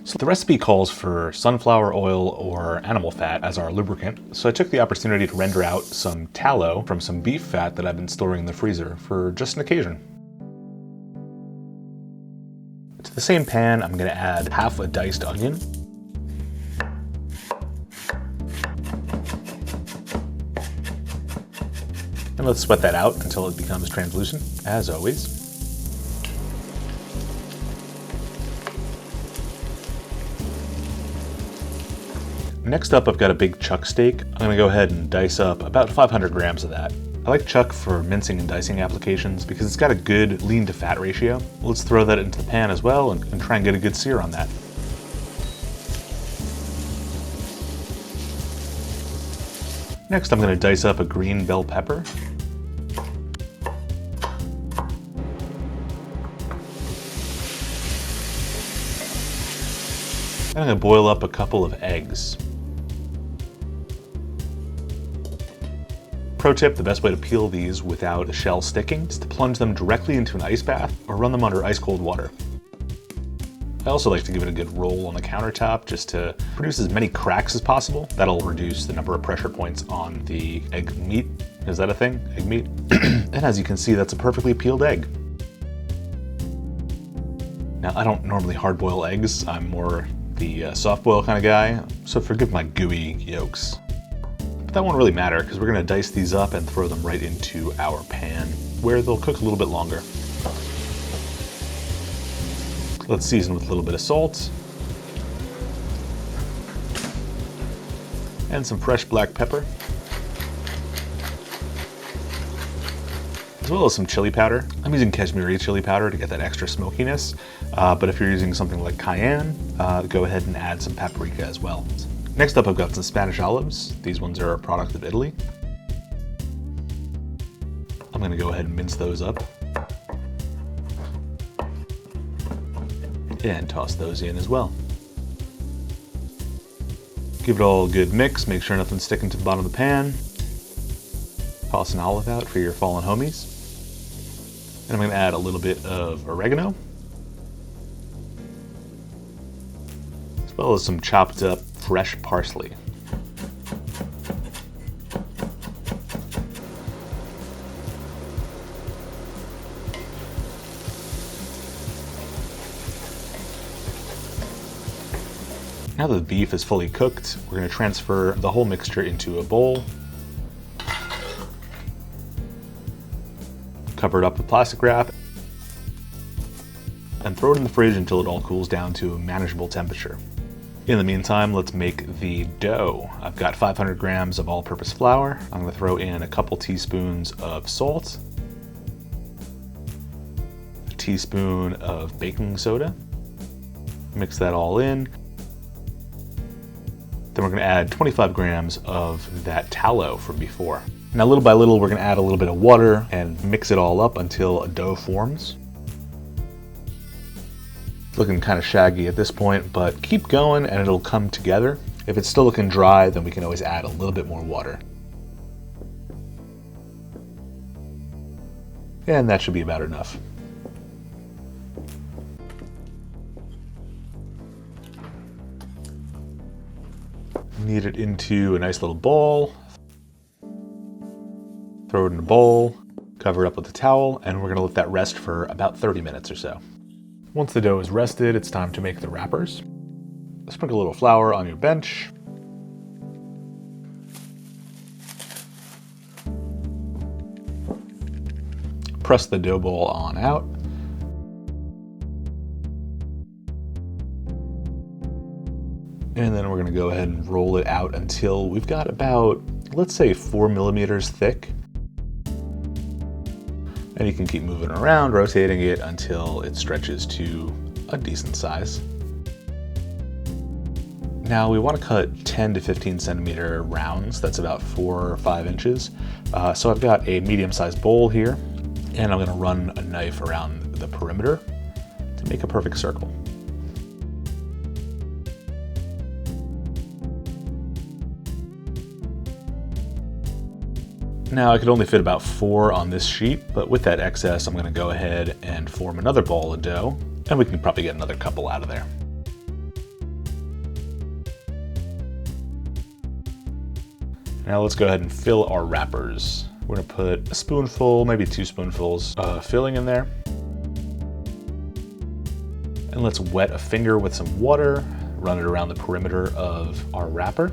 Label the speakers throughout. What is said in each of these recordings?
Speaker 1: So the recipe calls for sunflower oil or animal fat as our lubricant, so I took the opportunity to render out some tallow from some beef fat that I've been storing in the freezer for just an occasion. To the same pan, I'm going to add half a diced onion, and let's sweat that out until it becomes translucent, as always. Next up, I've got a big chuck steak. I'm gonna go ahead and dice up about 500 grams of that. I like chuck for mincing and dicing applications because it's got a good lean to fat ratio. Let's throw that into the pan as well and try and get a good sear on that. Next, I'm gonna dice up a green bell pepper. And I'm gonna boil up a couple of eggs. Pro tip, the best way to peel these without the shell sticking is to plunge them directly into an ice bath or run them under ice cold water. I also like to give it a good roll on the countertop just to produce as many cracks as possible. That'll reduce the number of pressure points on the egg meat. Is that a thing? Egg meat? And as you can see, that's a perfectly peeled egg. Now, I don't normally hard boil eggs. I'm more the soft boil kind of guy, so forgive my gooey yolks. But that won't really matter because we're gonna dice these up and throw them right into our pan where they'll cook a little bit longer. Let's season with a little bit of salt and some fresh black pepper, as well as some chili powder. I'm using Kashmiri chili powder to get that extra smokiness, but if you're using something like cayenne, go ahead and add some paprika as well. Next up, I've got some Spanish olives. These ones are a product of Italy. I'm gonna go ahead and mince those up and toss those in as well. Give it all a good mix, make sure nothing's sticking to the bottom of the pan. Toss an olive out for your fallen homies. And I'm gonna add a little bit of oregano, as well as some chopped up fresh parsley. Now that the beef is fully cooked, we're going to transfer the whole mixture into a bowl. Cover it up with plastic wrap and throw it in the fridge until it all cools down to a manageable temperature. In the meantime, let's make the dough. I've got 500 grams of all-purpose flour. I'm going to throw in a couple teaspoons of salt, a teaspoon of baking soda. Mix that all in. Then we're going to add 25 grams of that tallow from before. Now, little by little, we're going to add a little bit of water and mix it all up until a dough forms. It's looking kind of shaggy at this point, but keep going and it'll come together. If it's still looking dry, then we can always add a little bit more water. And that should be about enough. Knead it into a nice little ball. Throw it in a bowl, cover it up with a towel, and we're gonna let that rest for about 30 minutes or so. Once the dough is rested, it's time to make the wrappers. Sprinkle a little flour on your bench. Press the dough ball on out. And then we're gonna go ahead and roll it out until we've got about, let's say, 4 millimeters thick. And you can keep moving around, rotating it until it stretches to a decent size. Now we want to cut 10 to 15 centimeter rounds. That's about 4 or 5 inches. So I've got a medium-sized bowl here, and I'm going to run a knife around the perimeter to make a perfect circle. Now I could only fit about 4 on this sheet, but with that excess, I'm going to go ahead and form another ball of dough, and we can probably get another couple out of there. Now let's go ahead and fill our wrappers. We're gonna put a spoonful, maybe 2 spoonfuls of filling in there. And let's wet a finger with some water, run it around the perimeter of our wrapper.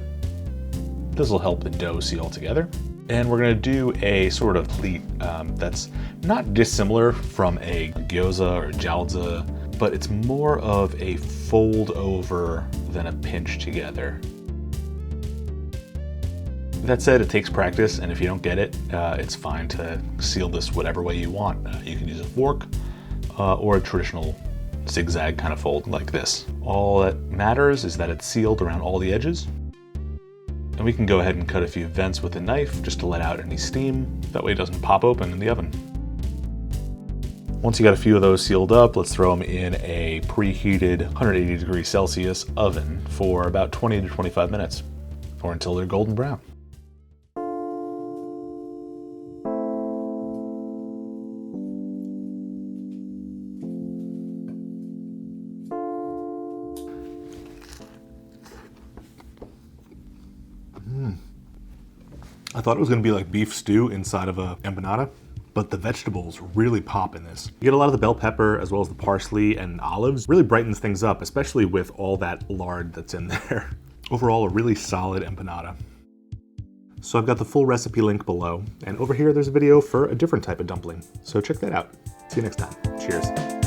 Speaker 1: This will help the dough seal together. And we're gonna do a sort of pleat that's not dissimilar from a gyoza or jiaozi, but it's more of a fold over than a pinch together. That said, it takes practice, and if you don't get it, it's fine to seal this whatever way you want. You can use a fork or a traditional zigzag kind of fold like this. All that matters is that it's sealed around all the edges. And we can go ahead and cut a few vents with a knife just to let out any steam. That way it doesn't pop open in the oven. Once you got a few of those sealed up, let's throw them in a preheated 180 degrees Celsius oven for about 20 to 25 minutes, or until they're golden brown. I thought it was gonna be like beef stew inside of a empanada, but the vegetables really pop in this. You get a lot of the bell pepper as well as the parsley and olives. Really brightens things up, especially with all that lard that's in there. Overall, a really solid empanada. So I've got the full recipe link below, and over here there's a video for a different type of dumpling. So check that out. See you next time. Cheers.